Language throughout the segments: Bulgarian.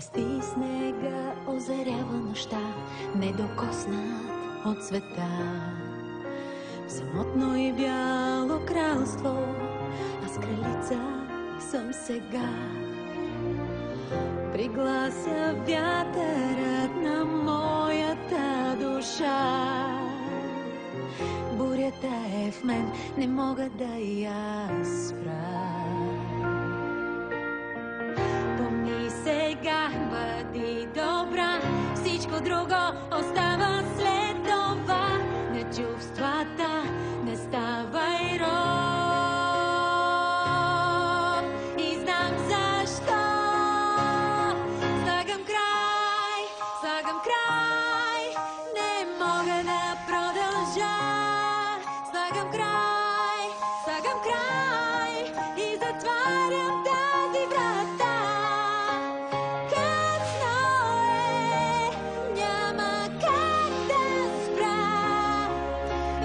Пести снега озарява нощта, недокоснат от света. В самотно и бяло кралство аз кралица съм сега. Приглася вятърът на моята душа. Бурята е в мен, не мога да я спра. Помни сега, бъди добра, всичко друго остава след това. На чувствата не ставай роб. И знам защо. Слагам край, не мога да продължа. Слагам край и затварям тази врата. Късно е, няма как да спра.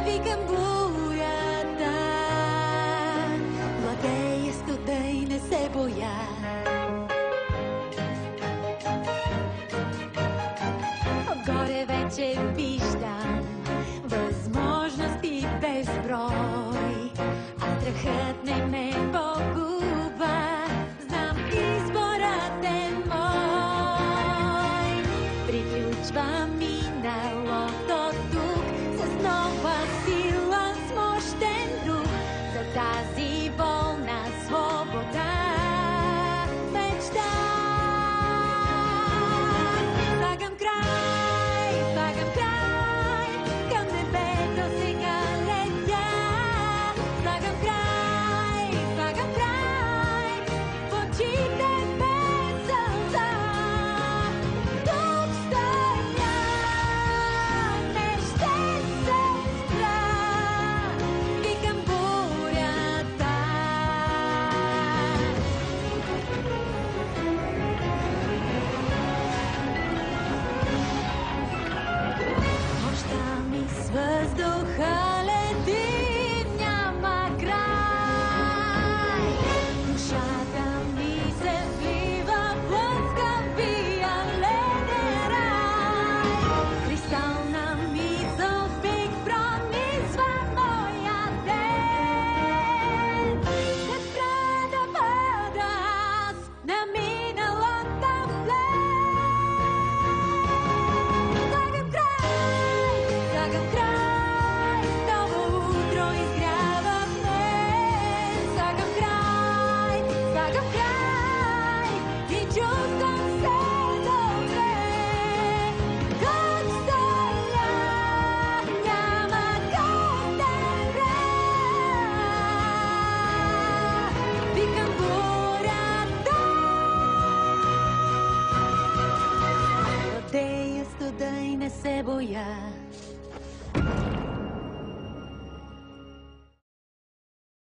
Викам бурята, владея студа и не се боя. Отгоре вече виждам възможности безброй, а страхът не ме погуба. Знам, изборът е мой. Приключва миналото тук с нова сила, с мощен дух за тази волна свобода. Мечта. Слагам край, към небето сега летя. Слагам край, в очите без сълза. Тук стоя, не ще се спра. Викам бурята. Нощта ми с въздуха лети, няма край. Душата ми се влива в лъскавия леден рай. Кристална мисъл в миг пронизва моя ден. Не спра да бъда аз на миналата плен. Слагам край, ново утро изгрява в мен. Слагам край и чувствам се добре. Тук стоя, няма как да спра. Викам бурята. Владея студа и не се боя.